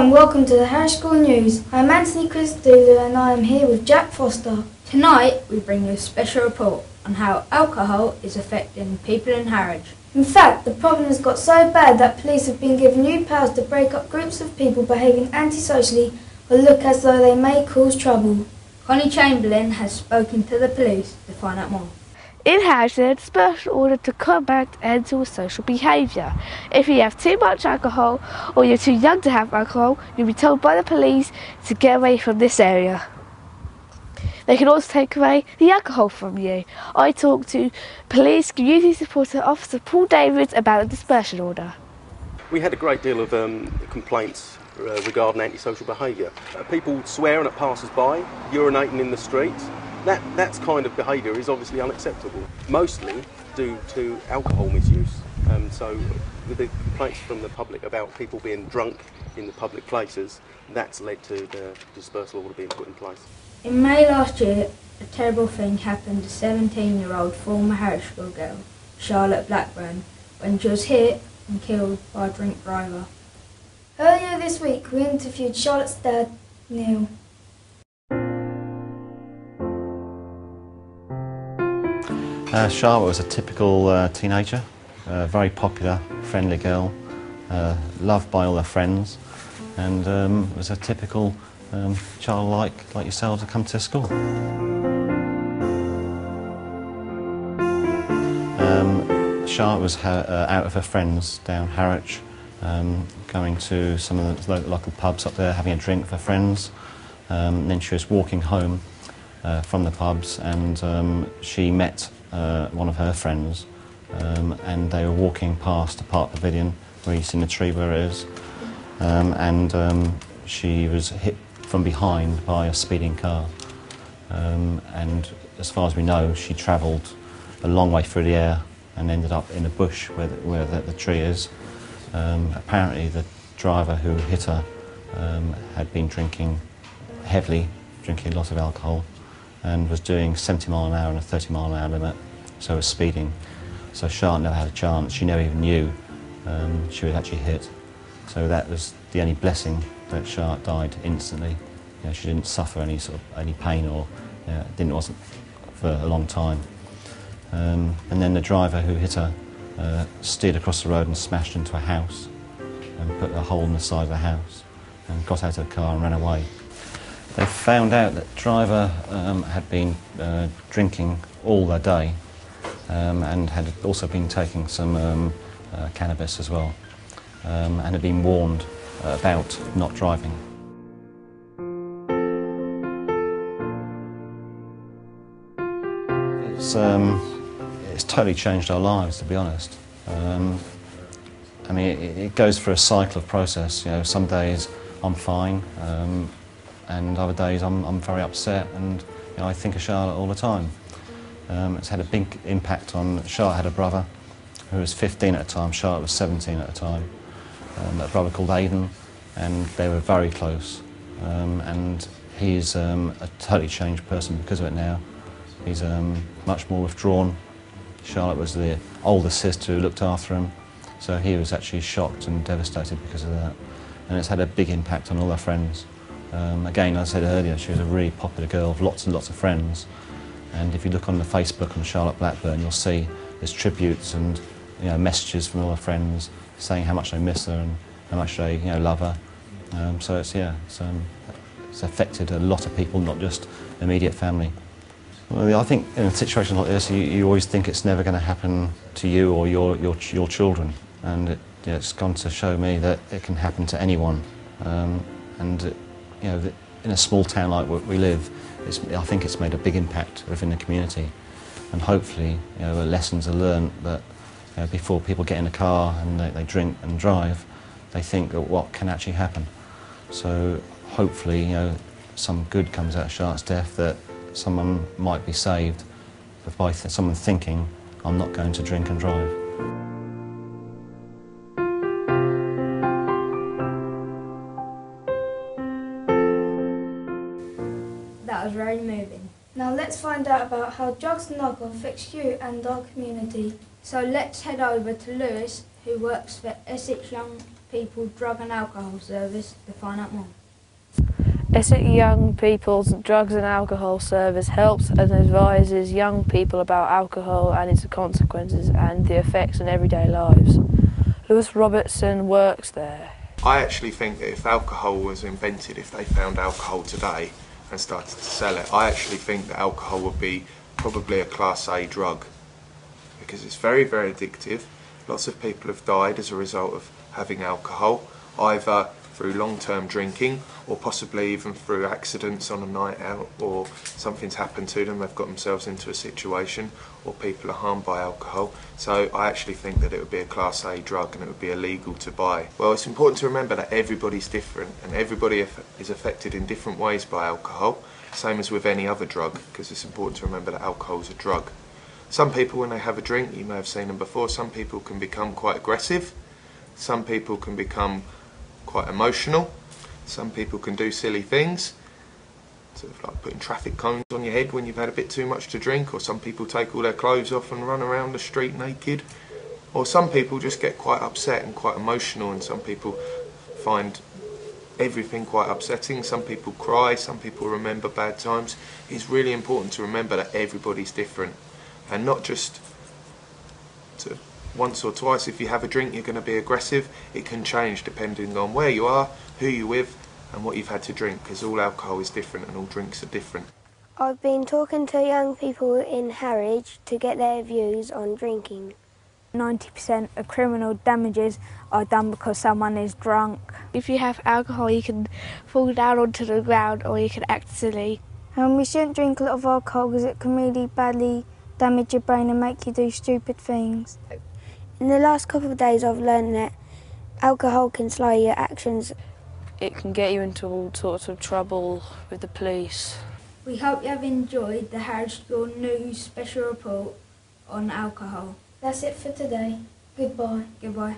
and welcome to the Harris School News. I'm Anthony Christodoulou and I am here with Jack Foster. Tonight we bring you a special report on how alcohol is affecting people in Harwich. In fact, the problem has got so bad that police have been given new powers to break up groups of people behaving antisocially or look as though they may cause trouble. Connie Chamberlain has spoken to the police to find out more. In Harwich, there's a special order to combat antisocial behaviour. If you have too much alcohol or you're too young to have alcohol, you'll be told by the police to get away from this area. They can also take away the alcohol from you. I talked to Police Community Supporter Officer Paul Davids about the dispersion order. We had a great deal of complaints regarding antisocial behaviour. People swearing at passers-by, urinating in the streets. That kind of behaviour is obviously unacceptable, mostly due to alcohol misuse. So with the complaints from the public about people being drunk in the public places, that's led to the dispersal order being put in place. In May last year, a terrible thing happened to 17-year-old former Harwich School girl, Charlotte Blackburn, when she was hit and killed by a drink driver. Earlier this week we interviewed Charlotte's dad, Neil. Charlotte was a typical teenager, very popular, friendly girl, loved by all her friends, and was a typical child like yourselves to come to school. Charlotte was out with her friends down Harwich, going to some of the local pubs up there, having a drink with her friends. Then she was walking home from the pubs, and she met one of her friends, and they were walking past the Park Pavilion where you see the tree where it is, and she was hit from behind by a speeding car, and as far as we know she travelled a long way through the air and ended up in a bush where the tree is. Apparently the driver who hit her had been drinking heavily, drinking lots of alcohol, and was doing 70 mile an hour and a 30 mile an hour limit, so was speeding. So Charlotte never had a chance. She never even knew she was actually hit. So that was the only blessing, that Charlotte died instantly. You know, she didn't suffer any pain or wasn't for a long time. And then the driver who hit her steered across the road and smashed into a house and put a hole in the side of the house and got out of the car and ran away. They found out that the driver had been drinking all the day and had also been taking some cannabis as well, and had been warned about not driving. It's totally changed our lives, to be honest. I mean, it goes through a cycle of process. You know, some days I'm fine, and other days I'm very upset, and you know, I think of Charlotte all the time. It's had a big impact on Charlotte. Had a brother who was 15 at the time. Charlotte was 17 at the time. A brother called Aidan, and they were very close. And he's a totally changed person because of it now. He's much more withdrawn. Charlotte was the older sister who looked after him, so he was actually shocked and devastated because of that. And it's had a big impact on all her friends. Again, as I said earlier, she was a really popular girl with lots and lots of friends. And if you look on the Facebook on Charlotte Blackburn, you'll see there's tributes and messages from all her friends saying how much they miss her and how much they love her. So it's affected a lot of people, not just immediate family. Well, I think in a situation like this, you always think it's never going to happen to you or your children, and it's gone to show me that it can happen to anyone. And in a small town like where we live, I think it's made a big impact within the community, and hopefully lessons are learned that before people get in a car and they drink and drive, they think of what can actually happen. So hopefully some good comes out of Charlotte's death, that someone might be saved by someone thinking, I'm not going to drink and drive. That was very moving. Now let's find out about how drugs and alcohol affects you and our community. So let's head over to Lewis, who works for Essex Young People Drug and Alcohol Service to find out more. Essex Young People's Drugs and Alcohol Service helps and advises young people about alcohol and its consequences and the effects in everyday lives. Lewis Robertson works there. I actually think that if alcohol was invented, if they found alcohol today and started to sell it, I actually think that alcohol would be probably a Class A drug, because it's very, very addictive. Lots of people have died as a result of having alcohol, either through long-term drinking or possibly even through accidents on a night out, or something's happened to them, they've got themselves into a situation, or people are harmed by alcohol. So I actually think that it would be a Class A drug and it would be illegal to buy. Well, it's important to remember that everybody's different and everybody is affected in different ways by alcohol, same as with any other drug, because it's important to remember that alcohol is a drug. Some people, when they have a drink, you may have seen them before, some people can become quite aggressive, some people can become quite emotional, some people can do silly things, sort of like putting traffic cones on your head when you've had a bit too much to drink, or some people take all their clothes off and run around the street naked, or some people just get quite upset and quite emotional, and some people find everything quite upsetting, some people cry, some people remember bad times. It's really important to remember that everybody's different, and not just to once or twice if you have a drink you're going to be aggressive. It can change depending on where you are, who you're with and what you've had to drink, because all alcohol is different and all drinks are different. I've been talking to young people in Harwich to get their views on drinking. 90% of criminal damages are done because someone is drunk. If you have alcohol, you can fall down onto the ground or you can act silly. And we shouldn't drink a lot of alcohol because it can really badly damage your brain and make you do stupid things. In the last couple of days I've learned that alcohol can slow your actions. It can get you into all sorts of trouble with the police. We hope you have enjoyed the Harwich School News special report on alcohol. That's it for today. Goodbye. Goodbye.